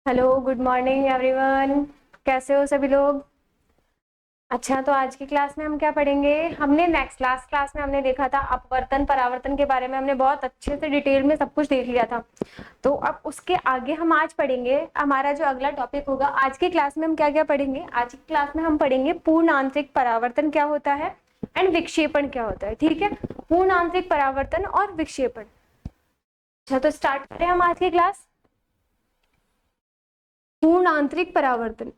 Hello, good morning everyone. कैसे हो सभी लोग? अच्छा, तो आज की क्लास में हम क्या पढ़ेंगे? हमने नेक्स्ट लास्ट क्लास में हमने देखा था अपवर्तन परावर्तन के बारे में। हमने बहुत अच्छे से डिटेल में सब कुछ देख लिया था। तो अब उसके आगे हम आज पढ़ेंगे। हमारा जो अगला टॉपिक होगा आज की क्लास में, हम क्या क्या पढ़ेंगे? आज की क्लास में हम पढ़ेंगे पूर्ण आंतरिक परावर्तन क्या होता है एंड विक्षेपण क्या होता है। ठीक है, पूर्ण आंतरिक परावर्तन और विक्षेपण। अच्छा, तो स्टार्ट करें हम आज की क्लास। पूर्ण आंतरिक परावर्तन।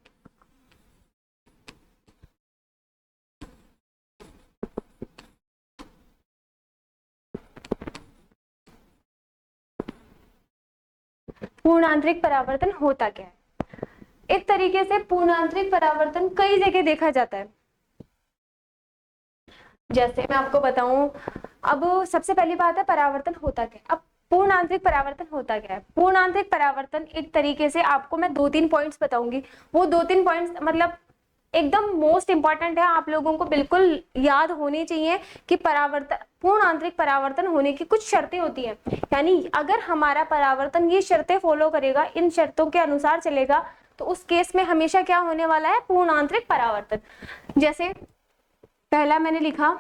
पूर्ण आंतरिक परावर्तन होता क्या है? एक तरीके से पूर्ण आंतरिक परावर्तन कई जगह देखा जाता है। जैसे मैं आपको बताऊं, अब सबसे पहली बात है परावर्तन होता क्या है। अब पूर्ण आंतरिक परावर्तन होता क्या है? पूर्ण आंतरिक परावर्तन एक तरीके से आपको मैं 2-3 पॉइंट्स बताऊंगी। वो 2-3 पॉइंट्स मतलब एकदम मोस्ट इंपॉर्टेंट है, आप लोगों को बिल्कुल याद होनी चाहिए कि परावर्तन, पूर्ण आंतरिक परावर्तन होने की कुछ शर्तें होती हैं। यानी अगर हमारा परावर्तन ये शर्तें फॉलो करेगा, इन शर्तों के अनुसार चलेगा, तो उस केस में हमेशा क्या होने वाला है? पूर्ण आंतरिक परावर्तन। जैसे पहला मैंने लिखा,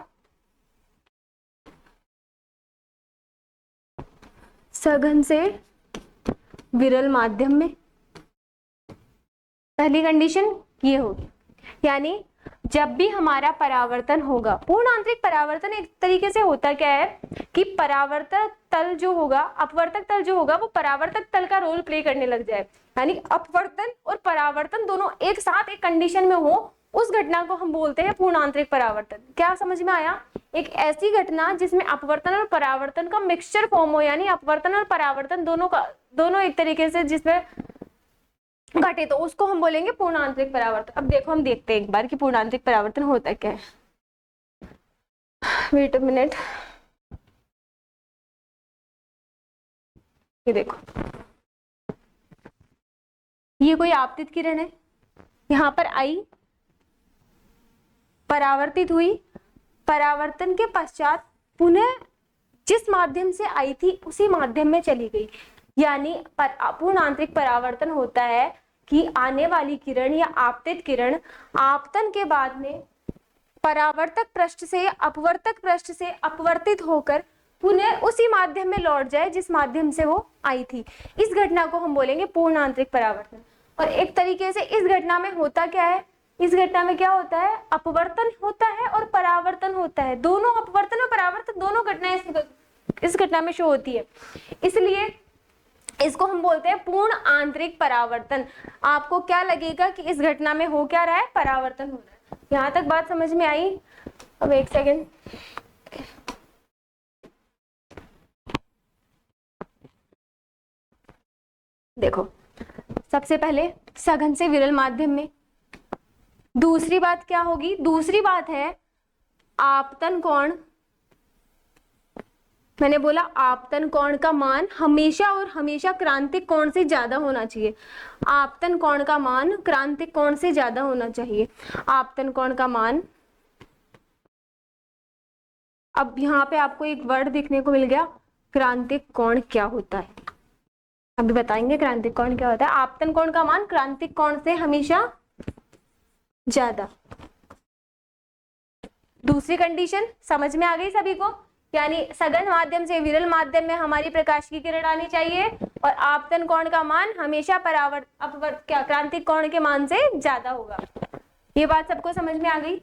सघन से विरल माध्यम में। पहली कंडीशन ये होगी, यानी जब भी हमारा परावर्तन होगा, पूर्ण आंतरिक परावर्तन एक तरीके से होता क्या है कि परावर्तक तल जो होगा, अपवर्तक तल जो होगा, वो परावर्तक तल का रोल प्ले करने लग जाए। यानी अपवर्तन और परावर्तन दोनों एक साथ एक कंडीशन में हो, उस घटना को हम बोलते हैं पूर्ण आंतरिक परावर्तन। क्या समझ में आया? एक ऐसी घटना जिसमें अपवर्तन और परावर्तन का मिक्सचर फॉर्म हो, यानी अपवर्तन और परावर्तन दोनों एक तरीके से जिसमें घटे, तो उसको हम बोलेंगे पूर्ण आंतरिक परावर्तन। अब देखो, हम देखते हैं एक बार कि पूर्ण आंतरिक परावर्तन होता क्या है। वेट अ मिनट, ये देखो, ये कोई आपतित किरण है, यहाँ पर आई, परावर्तित हुई, परावर्तन के पश्चात पुनः जिस माध्यम से आई थी उसी माध्यम में चली गई। यानी पूर्ण आंतरिक परावर्तन होता है कि आने वाली किरण या आपतित किरण आपतन के बाद में परावर्तक पृष्ठ से अपवर्तक पृष्ठ से अपवर्तित होकर पुनः उसी माध्यम में लौट जाए जिस माध्यम से वो आई थी। इस घटना को हम बोलेंगे पूर्ण आंतरिक परावर्तन। और एक तरीके से इस घटना में होता क्या है? इस घटना में क्या होता है? अपवर्तन होता है और परावर्तन होता है। दोनों अपवर्तन और परावर्तन दोनों घटनाएं इस घटना में शो होती है, इसलिए इसको हम बोलते हैं पूर्ण आंतरिक परावर्तन। आपको क्या लगेगा कि इस घटना में हो क्या रहा है? परावर्तन हो रहा है। यहां तक बात समझ में आई? अब एक सेकेंड, देखो, सबसे पहले सघन से विरल माध्यम में। दूसरी बात क्या होगी? दूसरी बात है आपतन कोण। मैंने बोला आपतन कोण का मान हमेशा और हमेशा क्रांतिक कोण से ज्यादा होना चाहिए। आपतन कोण का मान क्रांतिक कोण से ज्यादा होना चाहिए। आपतन कोण का मान, अब यहाँ पे आपको एक वर्ड देखने को मिल गया, क्रांतिक कोण क्या होता है? अभी बताएंगे क्रांतिक कोण क्या होता है। आपतन कोण का मान क्रांतिक कोण से हमेशा ज्यादा। दूसरी कंडीशन समझ में आ गई सभी को? यानी सघन माध्यम से विरल माध्यम में हमारी प्रकाश की किरण आनी चाहिए और आपतन कोण का मान हमेशा अपवर्त क्या क्रांतिक कोण के मान से ज्यादा होगा। ये बात सबको समझ में आ गई?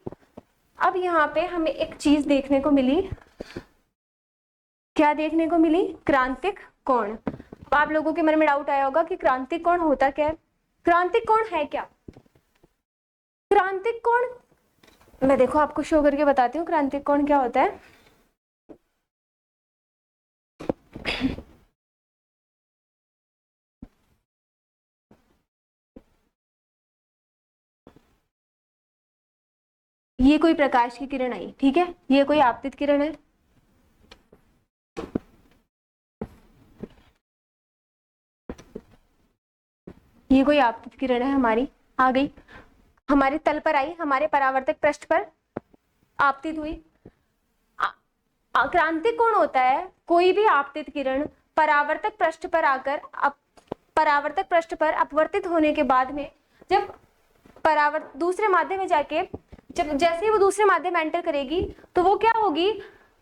अब यहाँ पे हमें एक चीज देखने को मिली। क्या देखने को मिली? क्रांतिक कोण। आप लोगों के मन में डाउट आया होगा कि क्रांतिक कोण होता क्या है, क्रांतिक कोण है क्या? क्रांतिक कोण मैं देखो आपको शो करके बताती हूँ क्रांतिक कोण क्या होता है। ये कोई प्रकाश की किरण आई, ठीक है, ये कोई आपतित किरण है, ये कोई आपतित किरण है, हमारी आ गई, हमारे तल पर आई, हमारे परावर्तक पृष्ठ पर आपतित हुई। क्रांतिक कोण होता है कोई भी आपतित किरण परावर्तक पृष्ठ पर आकर परावर्तक पृष्ठ पर अपवर्तित होने के बाद में जब दूसरे माध्यम में जाके जब जैसे ही वो दूसरे माध्यम एंटर करेगी तो वो क्या होगी,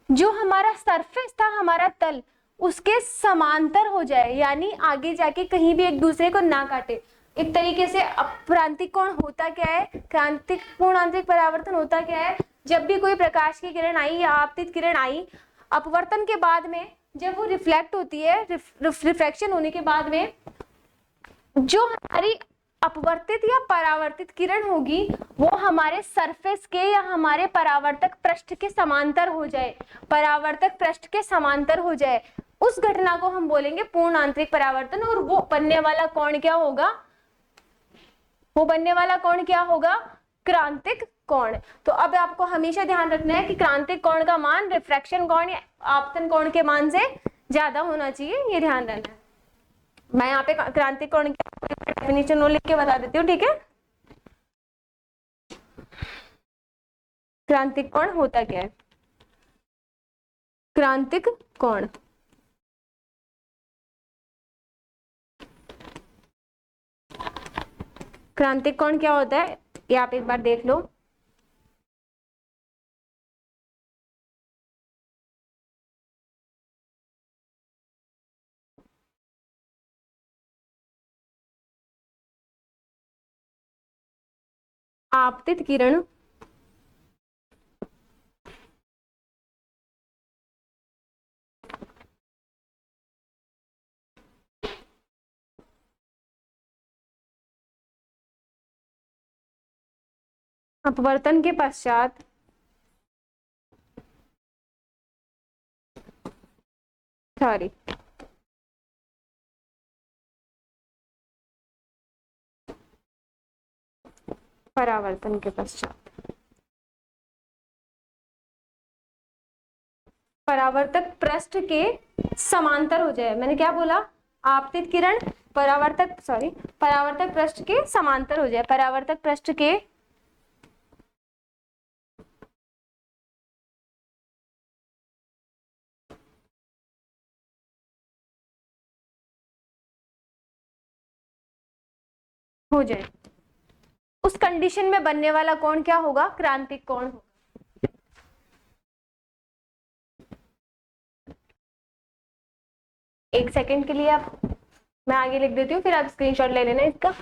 जो हमारा सरफेस था, हमारा तल, उसके समांतर हो जाए, यानी आगे जाके कहीं भी एक दूसरे को ना काटे। एक तरीके से क्रांतिक कोण होता क्या है, क्रांतिक पूर्ण आंतरिक परावर्तन होता क्या है, जब भी कोई प्रकाश की किरण आई या आपतित किरण आई, अपवर्तन के बाद में जब वो रिफ्लेक्ट होती है, रिफ्रैक्शन होने के बाद में जो हमारी अपवर्तित या परावर्तित किरण होगी वो हमारे सरफेस के या हमारे परावर्तक पृष्ठ के समांतर हो जाए, परावर्तक पृष्ठ के समांतर हो जाए, उस घटना को हम बोलेंगे पूर्ण आंतरिक परावर्तन। और वो बनने वाला कोण क्या होगा, वो बनने वाला कोण क्या होगा, क्रांतिक कोण। तो अब आपको हमेशा ध्यान रखना है कि क्रांतिक कोण का मान रिफ्रैक्शन कोण या आपतन कोण के मान से ज्यादा होना चाहिए, ये ध्यान रखना है। मैं यहाँ पे क्रांतिक कोण की डेफिनेशन लिख के बता देती हूँ, ठीक है। क्रांतिक कोण होता क्या है, क्रांतिक कोण क्रांतिक कोण क्या होता है ये आप एक बार देख लो। आपतित किरण अपवर्तन के पश्चात सॉरी परावर्तन के पश्चात परावर्तक पृष्ठ के समांतर हो जाए। मैंने क्या बोला, आपतित किरण परावर्तक पृष्ठ के समांतर हो जाए, परावर्तक पृष्ठ के हो जाए, उस कंडीशन में बनने वाला कोण क्या होगा, क्रांतिक कोण होगा। एक सेकंड के लिए आप, मैं आगे लिख देती हूँ, फिर आप स्क्रीनशॉट ले लेना इसका।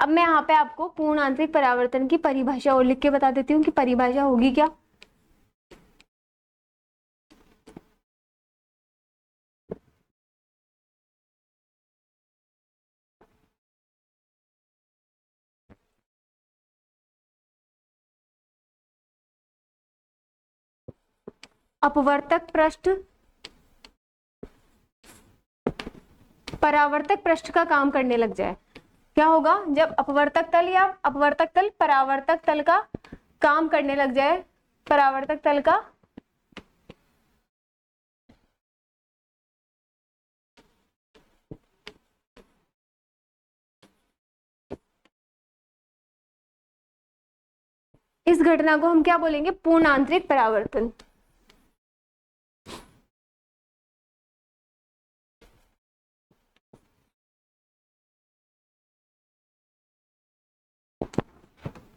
अब मैं यहाँ पे आपको पूर्ण आंतरिक परावर्तन की परिभाषा और लिख के बता देती हूँ कि परिभाषा होगी क्या। अपवर्तक पृष्ठ परावर्तक पृष्ठ का काम करने लग जाए, क्या होगा, जब अपवर्तक तल या अपवर्तक तल परावर्तक तल का काम करने लग जाए, परावर्तक तल का इस घटना को हम क्या बोलेंगे, पूर्ण आंतरिक परावर्तन।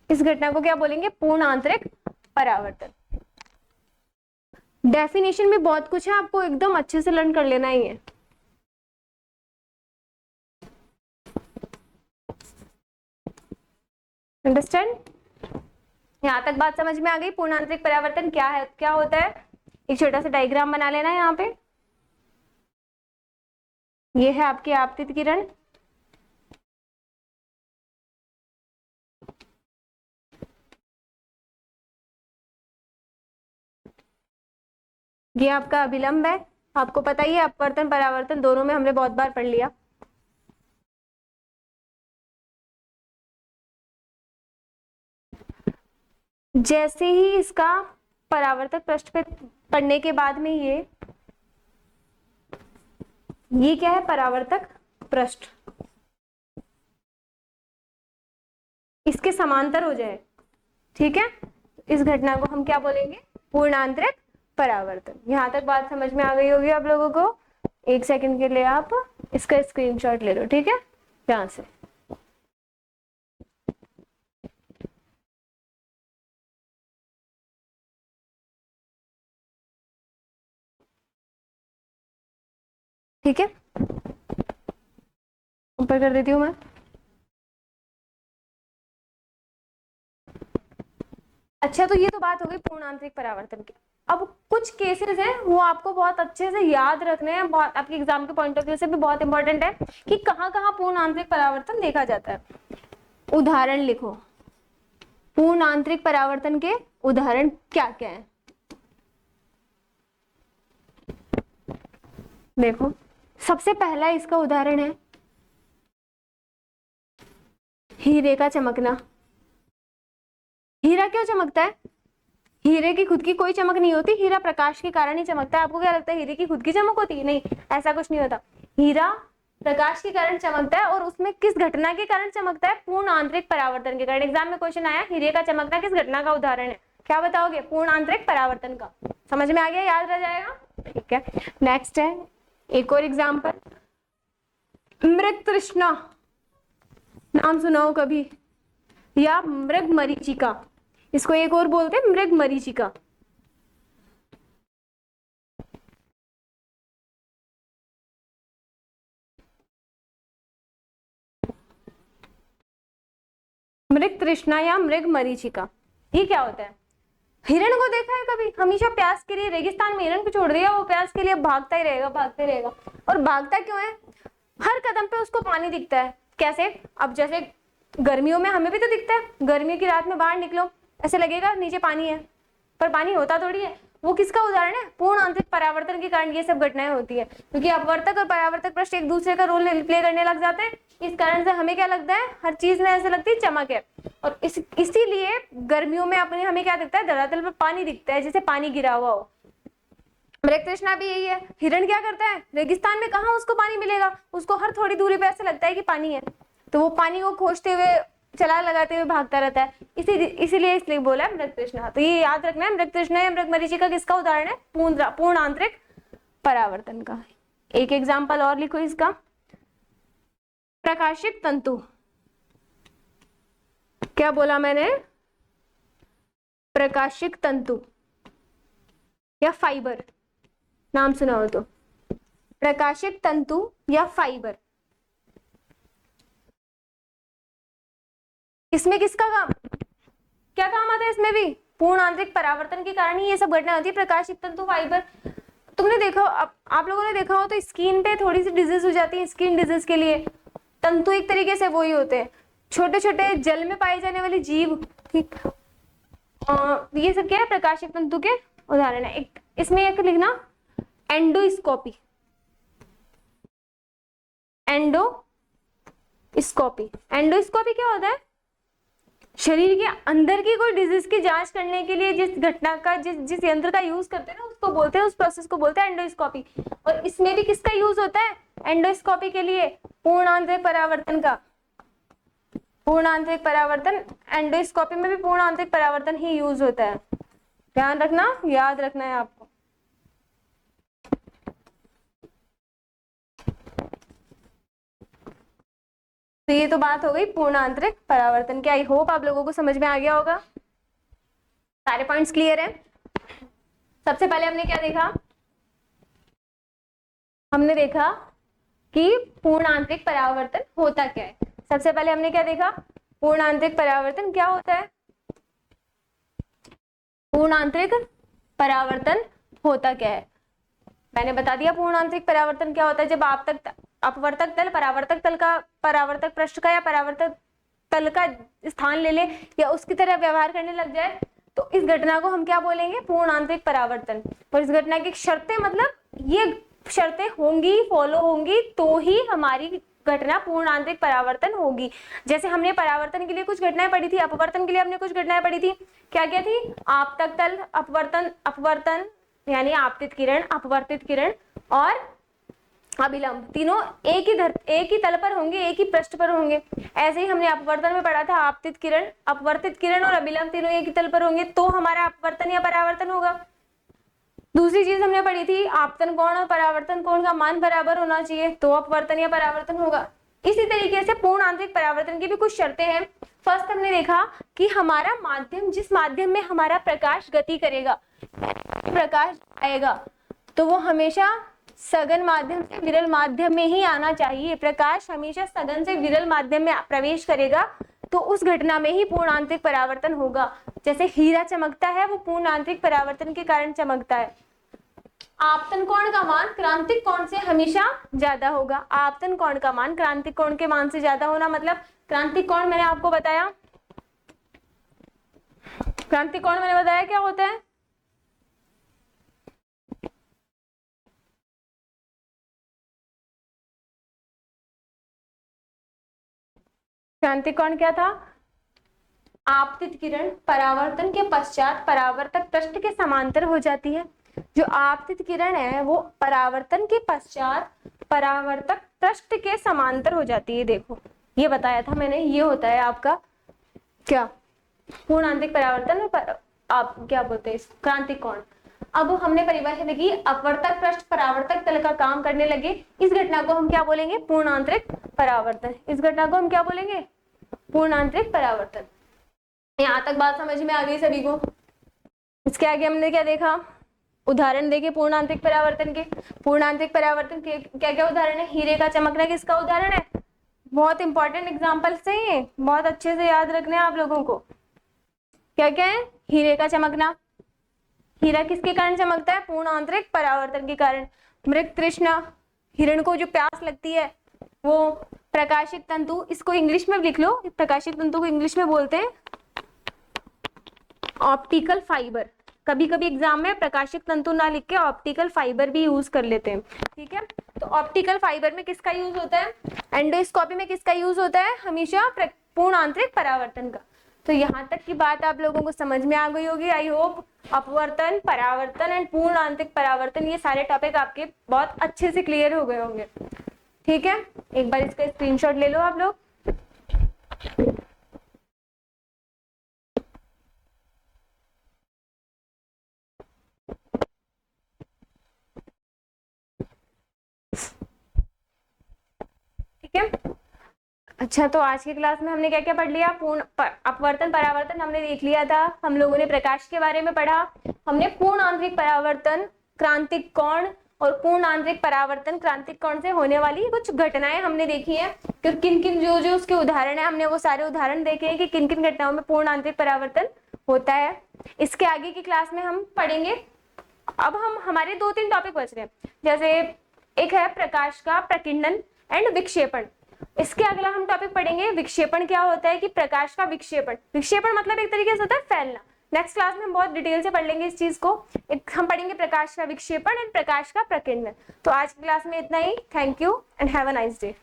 इस घटना को क्या बोलेंगे, पूर्ण आंतरिक परावर्तन। डेफिनेशन में बहुत कुछ है, आपको एकदम अच्छे से लर्न कर लेना ही है। अंडरस्टैंड, यहां तक बात समझ में आ गई। पूर्ण आंतरिक परावर्तन क्या है, क्या होता है, एक छोटा सा डायग्राम बना लेना है यहाँ पे। ये है आपकी आपतित किरण, ये आपका अभिलंब है। आपको पता ही है अपवर्तन परावर्तन दोनों में हमने बहुत बार पढ़ लिया। जैसे ही इसका परावर्तक पृष्ठ पे पढ़ने के बाद में ये क्या है, परावर्तक पृष्ठ इसके समांतर हो जाए, ठीक है, इस घटना को हम क्या बोलेंगे, पूर्ण आंतरिक परावर्तन। यहां तक बात समझ में आ गई होगी आप लोगों को। एक सेकंड के लिए आप इसका स्क्रीनशॉट ले लो, ठीक है। ध्यान से। ठीक है, ऊपर कर देती हूँ मैं। अच्छा, तो ये तो बात हो गई पूर्ण आंतरिक परावर्तन की। अब कुछ केसेस हैं वो आपको बहुत अच्छे से याद रखने हैं, बहुत आपके एग्जाम के पॉइंट ऑफ व्यू से भी बहुत इंपॉर्टेंट है कि कहाँ कहाँ पूर्ण आंतरिक परावर्तन देखा जाता है। उदाहरण लिखो, पूर्ण आंतरिक परावर्तन के उदाहरण क्या क्या है। देखो, सबसे पहला इसका उदाहरण है हीरे का चमकना। हीरा क्यों चमकता है? हीरे की खुद की कोई चमक नहीं होती, हीरा प्रकाश के कारण ही चमकता है। आपको क्या लगता है हीरे की खुद की चमक होती है? नहीं, ऐसा कुछ नहीं होता। हीरा प्रकाश के कारण चमकता है, और उसमें किस घटना के कारण चमकता है? पूर्ण आंतरिक परावर्तन के कारण। एग्जाम में क्वेश्चन आया हीरे का चमकना किस घटना का उदाहरण है, क्या बताओगे? पूर्ण आंतरिक परावर्तन का। समझ में आ गया, याद रह जाएगा। ठीक है, नेक्स्ट है एक और एग्जाम्पल, मृग तृष्णा, नाम सुनाओ कभी, या मृग मरीचिका। इसको एक और बोलते हैं मृग मरीचिका। मृग तृष्णा या मृग मरीचिका, ये क्या होता है? हिरण को देखा है कभी? हमेशा प्यास के लिए रेगिस्तान में हिरण को छोड़ दिया, वो प्यास के लिए भागता ही रहेगा, भागते रहेगा। और भागता क्यों है? हर कदम पे उसको पानी दिखता है। कैसे? अब जैसे गर्मियों में हमें भी तो दिखता है, गर्मी की रात में बाहर निकलो ऐसे लगेगा नीचे पानी है, पर पानी होता थोड़ी है। वो किसका उदाहरण है? पूर्ण आंतरिक परावर्तन के कारण ये सब घटनाएं होती है, क्योंकि अपवर्तक और परावर्तक पृष्ठ एक दूसरे का रोल प्ले करने लग जाते हैं। इस कारण से हमें क्या लगता है? हर चीज में ऐसे लगती है चमक है। और इसीलिए गर्मियों में अपने हमें क्या दिखता है? धरातल पर पानी दिखता है, जैसे पानी गिरा हुआ हो। मृग तृष्णा भी यही है। हिरण क्या करता है? रेगिस्तान में कहाँ उसको पानी मिलेगा, उसको हर थोड़ी दूरी पे ऐसे लगता है कि पानी है, तो वो पानी को खोजते हुए छलांग लगाते हुए भागता रहता है। इसीलिए इसलिए बोला है मृग तृष्णा। तो ये याद रखना है, मृग तृष्णा या मृग मरीचिका किसका उदाहरण है? पूर्ण आंतरिक परावर्तन का। एक एग्जाम्पल और लिखो इसका, प्रकाशिक तंतु। क्या बोला मैंने? प्रकाशिक तंतु या फाइबर, नाम सुना हो तो। प्रकाशिक तंतु या फाइबर, इसमें किसका काम, क्या काम आता है? इसमें भी पूर्ण आंतरिक परावर्तन के कारण ही ये सब घटना होती है। प्रकाशिक तंतु, फाइबर। तुमने देखा, आप लोगों ने देखा हो तो स्किन पे थोड़ी सी डिजीज हो जाती है, स्किन डिजीज के लिए तंतु एक तरीके से वही होते हैं, छोटे छोटे जल में पाए जाने वाले जीव। ठीक, ये सब क्या है? प्रकाशिक तंतु के उदाहरण है। एक इसमें एक लिखना, एंडोस्कोपी। एंडोस्कोपी, एंडोस्कोपी क्या होता है? शरीर के अंदर की कोई डिजीज की जांच करने के लिए जिस घटना का जिस यंत्र का यूज करते हैं ना, उसको बोलते हैं, उस प्रोसेस को बोलते हैं एंडोस्कोपी। और इसमें भी किसका यूज होता है एंडोस्कोपी के लिए? पूर्ण आंतरिक परावर्तन का। पूर्ण आंतरिक परावर्तन, एंडोस्कोपी में भी पूर्ण आंतरिक परावर्तन ही यूज होता है। ध्यान रखना, याद रखना है आपको। तो ये तो बात हो गई पूर्ण आंतरिक परावर्तन की। आई होप आप लोगों को समझ में आ गया होगा, सारे पॉइंट्स क्लियर हैं। सबसे पहले हमने क्या देखा? हमने देखा कि पूर्ण आंतरिक परावर्तन होता क्या है। सबसे पहले हमने क्या देखा? पूर्ण आंतरिक परावर्तन क्या होता है? पूर्ण आंतरिक परावर्तन होता क्या है? मैंने बता दिया पूर्ण आंतरिक परावर्तन क्या होता है। जब आप तक अपवर्तक तल परावर्तक तल का, परावर्तक पृष्ठ का या परावर्तक तल का स्थान ले ले या उसकी तरह व्यवहार करने लग जाए, तो इस घटना को हम क्या बोलेंगे? पूर्ण आंतरिक परावर्तन। और इस घटना की शर्तें, मतलब ये शर्तें होंगी, फॉलो होंगी, तो ही हमारी घटना पूर्ण आंतरिक परावर्तन होगी। जैसे हमने परावर्तन के लिए कुछ घटनाएं पढ़ी थी, अपवर्तन के लिए हमने कुछ घटनाएं पढ़ी थी। क्या क्या थी? आपतक तल, अपवर्तन, अपवर्तन यानी आपतित किरण, अपवर्तित किरण और अभिलंब, तीनों एक ही तल पर होंगे, एक ही पृष्ठ पर होंगे। ऐसे ही हमने अपवर्तन में पढ़ा था, आपतित किरण, अपवर्तित किरण और अभिलंब तीनों एक ही तल पर होंगे, तो हमारा अपवर्तन या परावर्तन होगा। दूसरी चीज हमने पढ़ी थी, आपतन कोण और परावर्तन कोण का मान बराबर होना चाहिए, तो अपवर्तन या परावर्तन होगा। इसी तरीके से पूर्ण आंतरिक परावर्तन की भी कुछ शर्तें हैं। फर्स्ट हमने देखा कि हमारा माध्यम, जिस माध्यम में हमारा प्रकाश गति करेगा, प्रकाश आएगा, तो वो हमेशा सघन माध्यम से विरल माध्यम में ही आना चाहिए। प्रकाश हमेशा सघन से विरल माध्यम में प्रवेश करेगा तो उस घटना में ही पूर्ण आंतरिक परावर्तन होगा। जैसे हीरा चमकता है, वो पूर्ण आंतरिक परावर्तन के कारण चमकता है। आपतन कोण का मान क्रांतिक कोण से हमेशा ज्यादा होगा। आपतन कोण का मान क्रांतिक कोण के मान से ज्यादा होना, मतलब क्रांतिक कोण मैंने आपको बताया, क्रांतिक कोण मैंने बताया क्या होता है। क्रांतिक कोण क्या था? आपतित किरण परावर्तन के पश्चात परावर्तक पृष्ठ के समांतर हो जाती है। जो आपतित किरण है वो परावर्तन के पश्चात परावर्तक पृष्ठ के समांतर हो जाती है। देखो ये बताया था मैंने, ये होता है आपका क्या, पूर्ण आंतरिक परावर्तन और आप क्या बोलते हैं, क्रांतिक कोण। अब हमने परिभाषा देखी, अपवर्तक पृष्ठ परावर्तक तल का काम करने लगे, इस घटना को हम क्या बोलेंगे? पूर्ण आंतरिक परावर्तन। इस घटना को हम क्या बोलेंगे? पूर्ण आंतरिक परावर्तन। यहाँ तक बात समझ में आ गई सभी को? इसके आगे हमने क्या देखा? उदाहरण देखे पूर्ण आंतरिक परावर्तन के। पूर्ण आंतरिक परावर्तन के क्या क्या उदाहरण है? हीरे का चमकना किसका उदाहरण है? बहुत इंपॉर्टेंट एग्जाम्पल्स है ये, बहुत अच्छे से याद रखने हैं आप लोगों को। क्या क्या है? हीरे का चमकना, हीरा किसके कारण चमकता है? पूर्ण आंतरिक परावर्तन के कारण। मृग तृष्णा, हिरण को जो प्यास लगती है वो प्रकाशिक तंतु, इसको इंग्लिश में लिख लो, प्रकाशिक तंतु को इंग्लिश में बोलते हैं ऑप्टिकल फाइबर। कभी कभी एग्जाम में प्रकाशिक तंतु ना लिख के ऑप्टिकल फाइबर भी यूज कर लेते हैं, ठीक है। तो ऑप्टिकल फाइबर में किसका यूज होता है? एंडोस्कोपी में किसका यूज होता है? हमेशा पूर्ण आंतरिक परावर्तन का। तो यहाँ तक की बात आप लोगों को समझ में आ गई होगी, आई होप। अपवर्तन, परावर्तन एंड पूर्ण आंतरिक परावर्तन, ये सारे टॉपिक आपके बहुत अच्छे से क्लियर हो गए होंगे, ठीक है। एक बार इसका स्क्रीनशॉट ले लो आप लोग। ठीक है, अच्छा तो आज की क्लास में हमने क्या क्या पढ़ लिया? पूर्ण अपवर्तन परावर्तन हमने देख लिया था, हम लोगों ने प्रकाश के बारे में पढ़ा, हमने पूर्ण आंतरिक परावर्तन, क्रांतिक कोण और पूर्ण आंतरिक परावर्तन, क्रांतिक कोण से होने वाली कुछ घटनाएं हमने देखी हैं कि किन किन जो जो उसके उदाहरण है, हमने वो सारे उदाहरण देखे हैं कि किन किन घटनाओं में पूर्ण आंतरिक परावर्तन होता है। इसके आगे की क्लास में हम पढ़ेंगे, अब हमारे 2-3 टॉपिक बच रहे हैं, जैसे एक है प्रकाश का प्रकीर्णन एंड विक्षेपण। इसके अगला हम टॉपिक पढ़ेंगे विक्षेपण क्या होता है, कि प्रकाश का विक्षेपण, विक्षेपण मतलब एक तरीके से होता है फैलना। नेक्स्ट क्लास में हम बहुत डिटेल से पढ़ लेंगे इस चीज को। हम पढ़ेंगे प्रकाश का विक्षेपण एंड प्रकाश का प्रकीर्णन। तो आज की क्लास में इतना ही। Thank you and have a nice day.